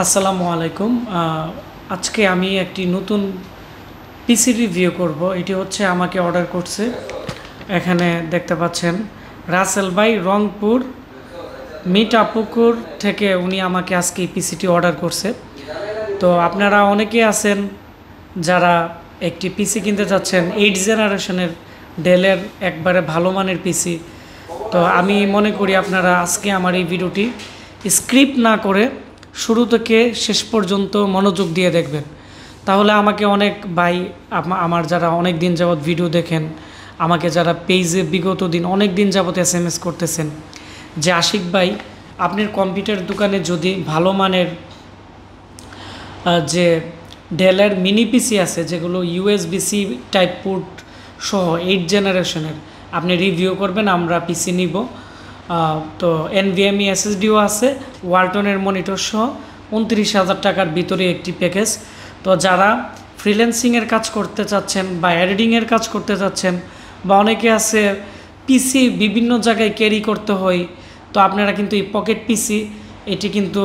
আসসালামু আলাইকুম। আজকে আমি একটি নতুন পিসি রিভিউ করব। এটি হচ্ছে আমাকে অর্ডার করছে, এখানে দেখতে পাচ্ছেন রাসেল ভাই, রংপুর মিঠাপুকুর থেকে উনি আমাকে আজকে এই পিসিটি অর্ডার করছে। তো আপনারা অনেকেই আছেন যারা একটি পিসি কিনতে চাচ্ছেন 8 জেনারেশনের ডেলের একবারে ভালো মানের পিসি। তো আমি মনে করি আপনারা আজকে আমার এই ভিডিওটি স্ক্রিপ্ট না করে শুরু থেকে শেষ পর্যন্ত মনোযোগ দিয়ে দেখবেন, তাহলে আমাকে অনেক ভাই আমার যারা অনেক দিন যাবৎ ভিডিও দেখেন, আমাকে যারা পেজে বিগত দিন অনেক দিন যাবৎ SMS করতেছেন যে আশিক ভাই, আপনার কম্পিউটার দোকানে যদি ভালো মানের যে ডেলের মিনি পিসি আছে, যেগুলো USB-C টাইপ পোর্ট সহ 8 জেনারেশনের, আপনি রিভিউ করবেন, আমরা পিসি নিব। তো NVMe SSDও আছে, ওয়ালটনের মনিটর সহ 29,000 টাকার ভিতরে একটি প্যাকেজ। তো যারা ফ্রিল্যান্সিংয়ের কাজ করতে চাচ্ছেন বা এডিটিংয়ের কাজ করতে চাচ্ছেন, বা অনেকে আছে পিসি বিভিন্ন জায়গায় ক্যারি করতে হয়, তো আপনারা কিন্তু এই পকেট পিসি এটি কিন্তু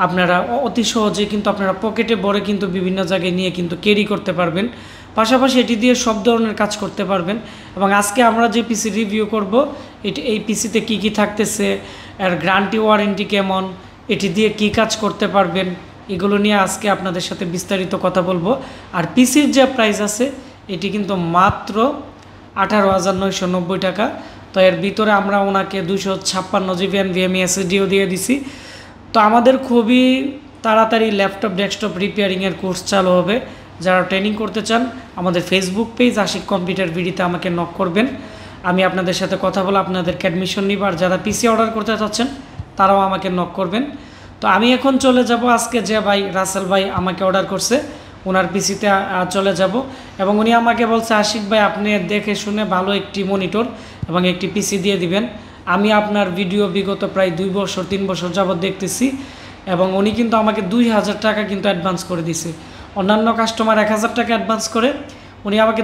আপনারা অতি সহজে কিন্তু আপনারা পকেটে ভরে কিন্তু বিভিন্ন জায়গায় নিয়ে কিন্তু ক্যারি করতে পারবেন, পাশাপাশি এটি দিয়ে সব ধরনের কাজ করতে পারবেন। এবং আজকে আমরা যে পিসি রিভিউ করব, এই পিসিতে কি কি থাকতেছে, এর গ্যারান্টি ওয়ারেন্টি কেমন, এটি দিয়ে কি কাজ করতে পারবেন, এগুলো নিয়ে আজকে আপনাদের সাথে বিস্তারিত কথা বলবো। আর পিসির যে প্রাইস আছে এটি কিন্তু মাত্র 18,990 টাকা। তো এর ভিতরে আমরা ওনাকে 256 GB NVMe SSDও দিয়ে দিছি। তো আমাদের খুবই তাড়াতাড়ি ল্যাপটপ ডেস্কটপ রিপেয়ারিংয়ের কোর্স চালু হবে। যারা ট্রেনিং করতে চান, আমাদের ফেসবুক পেজ আশিক কম্পিউটার ভিডিওতে আমাকে নক করবেন, আমি আপনাদের সাথে কথা বলে আপনাদেরকে অ্যাডমিশন নিব। আর যারা পিসি অর্ডার করতে চাচ্ছেন তারাও আমাকে নক করবেন। তো আমি এখন চলে যাব আজকে যে ভাই রাসেল ভাই আমাকে অর্ডার করছে ওনার পিসিতে চলে যাব। এবং উনি আমাকে বলছে, আশিক ভাই আপনি দেখে শুনে ভালো একটি মনিটর এবং একটি পিসি দিয়ে দিবেন। আমি আপনার ভিডিও বিগত প্রায় 2 বছর 3 বছর যাবৎ দেখতেছি, এবং উনি কিন্তু আমাকে 2,000 টাকা কিন্তু অ্যাডভান্স করে দিছে। অন্যান্য কাস্টমার 1,000 টাকা অ্যাডভান্স করে, উনি আমাকে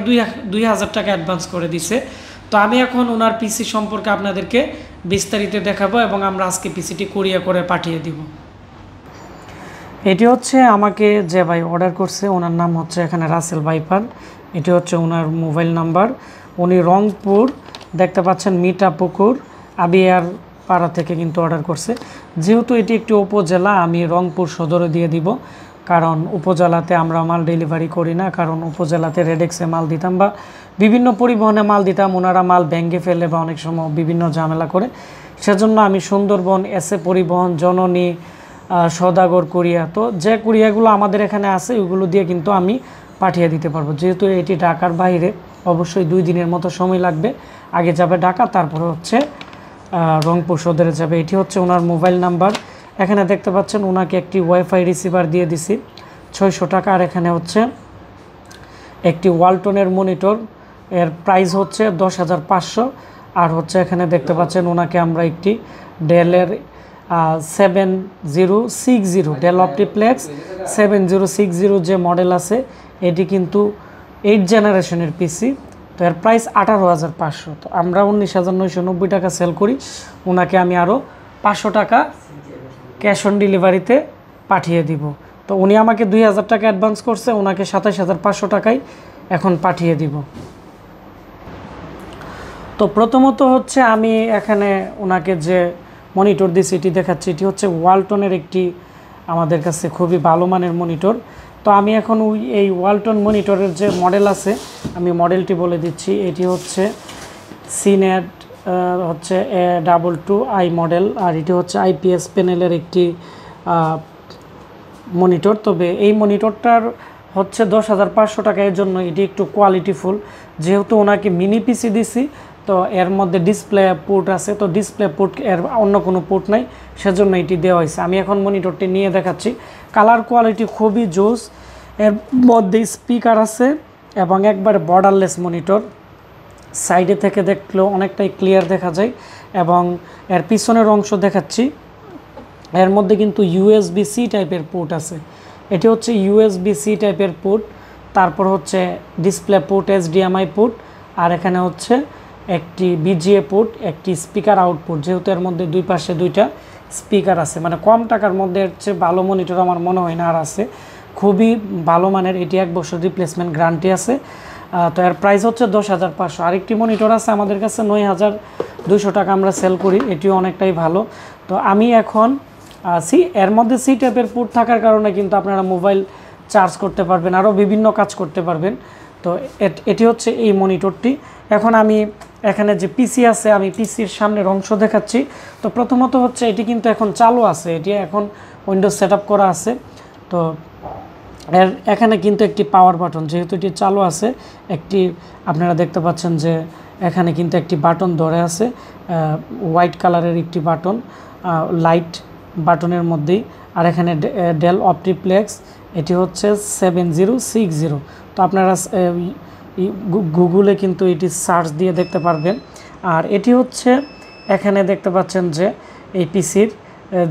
2,000 টাকা অ্যাডভান্স করে দিছে। তো আমি এখন ওনার পিসি সম্পর্কে আপনাদেরকে বিস্তারিত দেখাবো, এবং আমরা আজকে পিসিটি কুরিয়ার করে পাঠিয়ে দিব। এটি হচ্ছে আমাকে যে ভাই অর্ডার করছে, ওনার নাম হচ্ছে এখানে রাসেল ভাইপার, এটি হচ্ছে ওনার মোবাইল নাম্বার। উনি রংপুর দেখতে পাচ্ছেন মিঠাপুকুর আবিয়ার পাড়া থেকে কিন্তু অর্ডার করছে। যেহেতু এটি একটি উপজেলা, আমি রংপুর সদরে দিয়ে দিব, কারণ উপজেলাতে আমরা মাল ডেলিভারি করি না, কারণ উপজেলাতে রেডেক্সে মাল দিতাম বা বিভিন্ন পরিবহনে মাল দিতাম, ওনারা মাল ভেঙে ফেলে বা অনেক সময় বিভিন্ন ঝামেলা করে। সেজন্য আমি সুন্দরবন, এসএ পরিবহন, জননী, সওদাগর কুরিয়া, তো যে কুরিয়াগুলো আমাদের এখানে আছে ওইগুলো দিয়ে কিন্তু আমি পাঠিয়ে দিতে পারবো। যেহেতু এটি ঢাকার বাইরে, অবশ্যই 2 দিনের মতো সময় লাগবে। আগে যাবে ঢাকা, তারপরে হচ্ছে রংপুর সদরে যাবে। এটি হচ্ছে ওনার মোবাইল নাম্বার। এখানে দেখতে পাচ্ছেন ওনাকে একটি ওয়াইফাই রিসিভার দিয়ে দিছি 600 টাকা। আর এখানে হচ্ছে একটি ওয়ালটনের মনিটর, এর প্রাইস হচ্ছে 10,500। আর হচ্ছে এখানে দেখতে পাচ্ছেন ওনাকে আমরা একটি ডেলের 7060 ডেল অপটিপ্লেক্স 7060 যে মডেল আছে, এটি কিন্তু 8 জেনারেশনের পিসি। তো এর প্রাইস 18,500। তো আমরা 19,990 টাকা সেল করি, ওনাকে আমি আরও 500 টাকা ক্যাশ অন ডেলিভারিতে পাঠিয়ে দিব। তো উনি আমাকে 2,000 টাকা অ্যাডভান্স করছে, ওনাকে 27,500 টাকায় এখন পাঠিয়ে দিব। তো প্রথমত হচ্ছে আমি এখানে ওনাকে যে মনিটর দিয়েছি এটি দেখাচ্ছি। এটি হচ্ছে ওয়ালটনের একটি আমাদের কাছে খুবই ভালো মানের মনিটর। তো আমি এখন এই ওয়ালটন মনিটরের যে মডেল আছে আমি মডেলটি বলে দিচ্ছি। এটি হচ্ছে সিনেট হচ্ছে A22i মডেল, আর এটি হচ্ছে IPS প্যানেলের একটি মনিটর। তবে এই মনিটরটার হচ্ছে 10,500 টাকা। এর জন্য এটি একটু কোয়ালিটিফুল, যেহেতু ওনাকে মিনি পিসি দিছি, তো এর মধ্যে ডিসপ্লে পোর্ট আছে, তো ডিসপ্লে পোর্ট এর অন্য কোনো পোর্ট নাই, সেজন্য এটি দেওয়া হয়েছে। আমি এখন মনিটরটি নিয়ে দেখাচ্ছি। কালার কোয়ালিটি খুবই জোস, এর মধ্যে স্পিকার আছে এবং একবার বর্ডারলেস মনিটর। সাইডে থেকে দেখলেও অনেকটাই ক্লিয়ার দেখা যায়। এবং এর পিছনের অংশ দেখাচ্ছি, এর মধ্যে কিন্তু USB-C টাইপের পোর্ট আছে। এটি হচ্ছে USB-C টাইপের পোর্ট, তারপর হচ্ছে ডিসপ্লে পোর্ট, HDMI পোর্ট, আর এখানে হচ্ছে একটি BGA পোর্ট, একটি স্পিকার আউটপুট। যেহেতু এর মধ্যে দুই পাশে দুইটা স্পিকার আছে, মানে কম টাকার মধ্যে এর চেয়ে ভালো মনিটর আমার মনে হয় না আর আছে। খুবই ভালো মানের, এটি 1 বছর রিপ্লেসমেন্ট গ্যারান্টি আছে। তো এর প্রাইস হচ্ছে 10,500। আরেকটি মনিটর আছে আমাদের কাছে 9,200 টাকা আমরা সেল করি, এটিও অনেকটাই ভালো। তো আমি এখন এর মধ্যে সি টাইপের পোর্ট থাকার কারণে কিন্তু আপনারা মোবাইল চার্জ করতে পারবেন, আরও বিভিন্ন কাজ করতে পারবেন। তো এটি হচ্ছে এই মনিটরটি। এখন আমি এখানে যে পিসি আছে, আমি পিসির সামনের অংশ দেখাচ্ছি। তো প্রথমত হচ্ছে এটি কিন্তু এখন চালু আছে, এটি এখন উইন্ডোজ সেট করা আছে। তো এখানে কিন্তু একটি পাওয়ার বাটন, যেহেতু এটি চালু আছে, একটি আপনারা দেখতে পাচ্ছেন যে এখানে কিন্তু একটি বাটন ধরে আছে, হোয়াইট কালারের একটি বাটন, লাইট বাটনের মধ্যেই। আর এখানে ডেল অপটিপ্লেক্স, এটি হচ্ছে 7060। তো আপনারা গুগলে কিন্তু এটি সার্চ দিয়ে দেখতে পারবেন। আর এটি হচ্ছে এখানে দেখতে পাচ্ছেন যে এই পিসির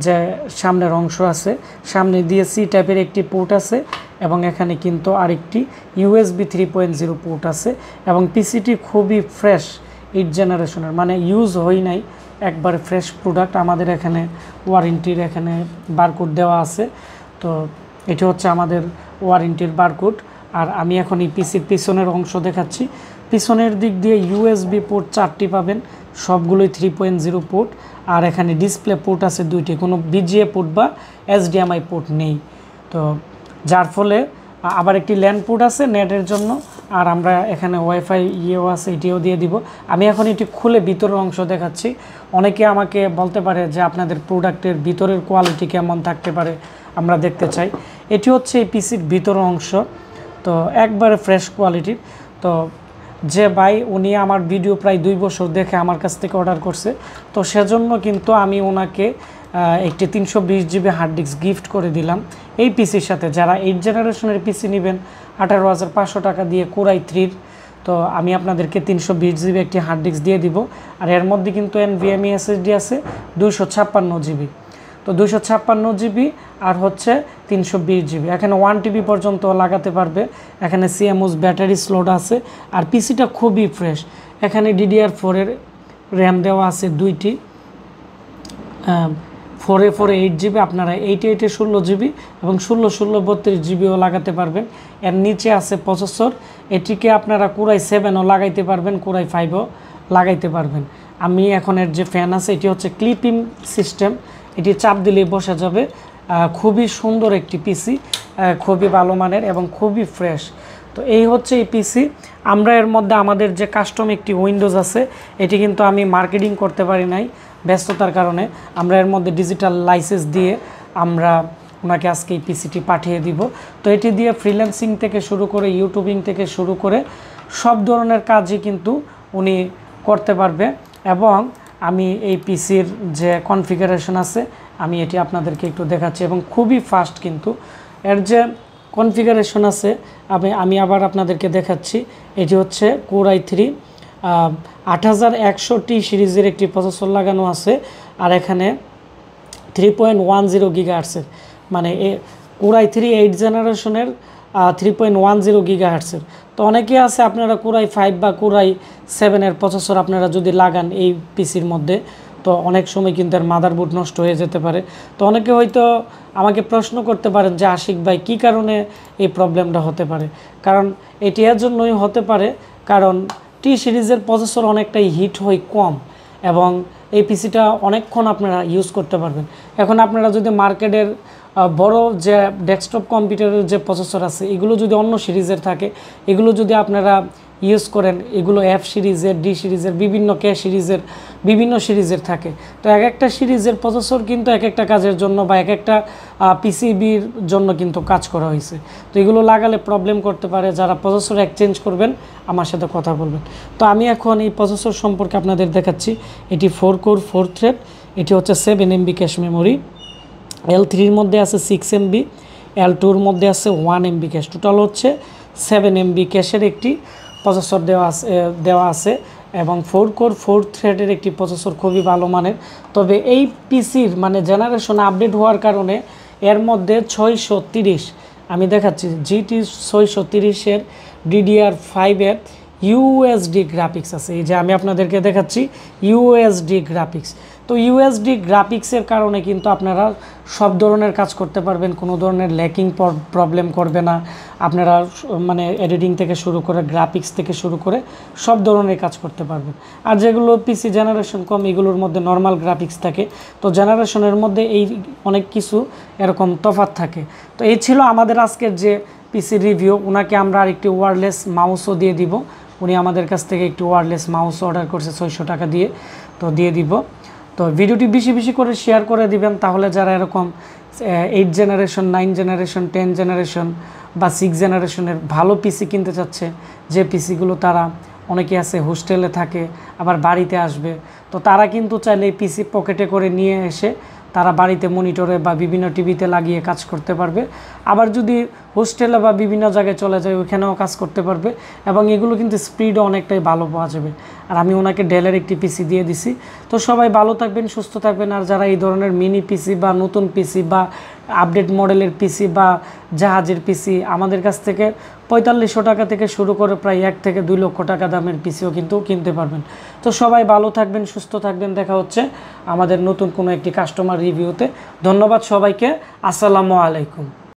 যে সামনের অংশ আছে, সামনে দিয়ে সি টাইপের একটি পোর্ট আছে, এবং এখানে কিন্তু আরেকটি USB 3.0 পোর্ট আছে। এবং পিসিটি খুবই ফ্রেশ, 8 জেনারেশনের, মানে ইউজ হয় নাই, একবারে ফ্রেশ প্রোডাক্ট। আমাদের এখানে ওয়ারেন্টির এখানে বারকোড দেওয়া আছে। তো এটি হচ্ছে আমাদের ওয়ারেন্টির বারকোড। আর আমি এখন এই পিসির পিছনের অংশ দেখাচ্ছি। পিছনের দিক দিয়ে USB পোর্ট 4টি পাবেন, সবগুলোই 3.0 পোর্ট। আর এখানে ডিসপ্লে পোর্ট আছে 2টি, কোনো BGA পোর্ট বা HDMI পোর্ট নেই। তো যার ফলে আবার একটি ল্যান্ড পোর্ট আছে নেটের জন্য। আর আমরা এখানে ওয়াইফাই ইয়েও আছে, এটিও দিয়ে দিব। আমি এখন এটি খুলে ভিতরের অংশ দেখাচ্ছি। অনেকে আমাকে বলতে পারে যে আপনাদের প্রোডাক্টের ভিতরের কোয়ালিটি কেমন থাকতে পারে, আমরা দেখতে চাই। এটি হচ্ছে এই পিসির ভিতরের অংশ, তো একবারে ফ্রেশ কোয়ালিটির। তো যে ভাই উনি আমার ভিডিও প্রায় 2 বছর দেখে আমার কাছ থেকে অর্ডার করছে, তো সেজন্য কিন্তু আমি ওনাকে একটি 320 GB হার্ড ডিস্ক গিফট করে দিলাম এই পিসির সাথে। যারা 8 জেনারেশনের পিসি নেবেন 18,500 টাকা দিয়ে Core i3-র, তো আমি আপনাদেরকে 320 GB একটি হার্ড ডিস্ক দিয়ে দিব। আর এর মধ্যে কিন্তু NVMe SSD আছে 256 GB। তো 256 GB আর হচ্ছে 320 GB, এখানে 1 TB পর্যন্ত লাগাতে পারবে। এখানে CMOS ব্যাটারি স্লট আছে। আর পিসিটা খুবই ফ্রেশ। এখানে DDR4 এর র্যাম দেওয়া আছে 2টি, 4 8 GB, আপনারা 8 16 GB এবং 16 32 GBও লাগাতে পারবেন। এর নিচে আছে প্রসেসর, এটিকে আপনারা Core i7ও লাগাইতে পারবেন, Core i5ও লাগাইতে পারবেন। আমি এখন এর যে ফ্যান আছে, এটি হচ্ছে ক্লিপিং সিস্টেম, এটি চাপ দিলেই বসা যাবে। খুবই সুন্দর একটি পিসি, খুবই ভালো মানের এবং খুবই ফ্রেশ। তো এই হচ্ছে এই পিসি। আমরা এর মধ্যে আমাদের যে কাস্টম একটি উইন্ডোজ আছে, এটি কিন্তু আমি মার্কেটিং করতে পারি নাই ব্যস্ততার কারণে। আমরা এর মধ্যে ডিজিটাল লাইসেন্স দিয়ে আমরা ওনাকে আজকে এই পিসিটি পাঠিয়ে দিব। তো এটি দিয়ে ফ্রিল্যান্সিং থেকে শুরু করে ইউটিউবিং থেকে শুরু করে সব ধরনের কাজই কিন্তু উনি করতে পারবে। এবং আমি এই পিসির যে কনফিগারেশন আছে, আমি এটি আপনাদেরকে একটু দেখাচ্ছি, এবং খুবই ফাস্ট কিন্তু এর যে কনফিগারেশন আছে আমি আবার আপনাদেরকে দেখাচ্ছি। এটি হচ্ছে Core i3 8100T সিরিজের একটি প্রসেসর লাগানো আছে। আর এখানে 3.10 GHz, মানে Core i3 8 জেনারেশনের 3.10 GHz। তো অনেকে আছে আপনারা Core i5 বা Core i7 এর প্রসেসর আপনারা যদি লাগান এই পিসির মধ্যে, তো অনেক সময় কিন্তু এর মাদারবোর্ড নষ্ট হয়ে যেতে পারে। তো অনেকে হয়তো আমাকে প্রশ্ন করতে পারেন যে আশিক ভাই কী কারণে এই প্রবলেমটা হতে পারে। কারণ এটি এর জন্যই হতে পারে কারণ টি সিরিজের প্রসেসর অনেকটাই হিট হয় কম, এবং এই পিসিটা অনেকক্ষণ আপনারা ইউজ করতে পারবেন। এখন আপনারা যদি মার্কেটের বড় যে ডেস্কটপ কম্পিউটারের যে প্রসেসর আছে, এগুলো যদি অন্য সিরিজের থাকে, এগুলো যদি আপনারা ইউজ করেন, এগুলো F সিরিজের, D সিরিজের, বিভিন্ন K সিরিজের, বিভিন্ন সিরিজের থাকে। তো এক একটা সিরিজের প্রসেসর কিন্তু এক একটা কাজের জন্য বা এক একটা পিসিবির জন্য কিন্তু কাজ করা হয়েছে। তো এগুলো লাগালে প্রবলেম করতে পারে। যারা প্রসেসর এক্সচেঞ্জ করবেন আমার সাথে কথা বলবেন। তো আমি এখন এই প্রসেসর সম্পর্কে আপনাদের দেখাচ্ছি। এটি 4 কোর 4 থ্রেড, এটি হচ্ছে 7 MB ক্যাশ মেমোরি, L3-র মধ্যে আছে 6 MB, L2-র মধ্যে আছে 1 MB ক্যাশ, টোটাল হচ্ছে 7 MB ক্যাশের একটি প্রসেসর দেওয়া আছে এবং 4 কোর 4 থ্রেডের একটি প্রসেসর, খুবই ভালো মানের। তবে এই পিসির মানে জেনারেশন আপডেট হওয়ার কারণে এর মধ্যে 630, আমি দেখাচ্ছি GT 630-এর DDR5-এর ইউএসডি গ্রাফিক্স আছে, এই যে আমি আপনাদেরকে দেখাচ্ছি ইউএসডি গ্রাফিক্স। তো ইউএসডি গ্রাফিক্সের কারণে কিন্তু আপনারা সব ধরনের কাজ করতে পারবেন, কোনো ধরনের ল্যাকিং প্রবলেম করবে না। আপনারা মানে এডিটিং থেকে শুরু করে গ্রাফিক্স থেকে শুরু করে সব ধরনের কাজ করতে পারবেন। আর যেগুলো পিসি জেনারেশন কম এগুলোর মধ্যে নর্মাল গ্রাফিক্স থাকে, তো জেনারেশনের মধ্যে এই অনেক কিছু এরকম তফাৎ থাকে। তো এই ছিল আমাদের আজকের যে পিসি রিভিউ। ওনাকে আমরা আরেকটি ওয়্যারলেস মাউসও দিয়ে দিব, উনি আমাদের কাছ থেকে একটি ওয়্যারলেস মাউস অর্ডার করছে 600 টাকা দিয়ে, তো দিয়ে দিব। তো ভিডিওটি বেশি বেশি করে শেয়ার করে দিবেন, তাহলে যারা এরকম 8 জেনারেশন, 9 জেনারেশন, 10 জেনারেশন বা 6 জেনারেশনের ভালো পিসি কিনতে চাচ্ছে, যে পিসিগুলো তারা অনেকে আছে হোস্টেলে থাকে আবার বাড়িতে আসবে, তো তারা কিন্তু চাইলে এই পিসি পকেটে করে নিয়ে এসে তারা বাড়িতে মনিটরে বা বিভিন্ন টিভিতে লাগিয়ে কাজ করতে পারবে। আবার যদি হোস্টেলে বা বিভিন্ন জায়গায় চলে যায় ওইখানেও কাজ করতে পারবে, এবং এগুলো কিন্তু স্পিডও অনেকটাই ভালো পাওয়া যাবে। আর আমি ওনাকে ডেলের একটি পিসি দিয়ে দিছি। তো সবাই ভালো থাকবেন, সুস্থ থাকবেন। আর যারা এই ধরনের মিনি পিসি বা নতুন পিসি বা আপডেট মডেলের পিসি বা জাহাজের পিসি আমাদের কাছ থেকে 4500 টাকা থেকে শুরু করে প্রায় 1 থেকে 2 লক্ষ টাকা দামের পিসিও কিন্তু কিনতে পারবেন। তো সবাই ভালো থাকবেন, সুস্থ থাকবেন। দেখা হচ্ছে আমাদের নতুন কোনো একটি কাস্টমার রিভিউতে। ধন্যবাদ সবাইকে। আসসালামু আলাইকুম।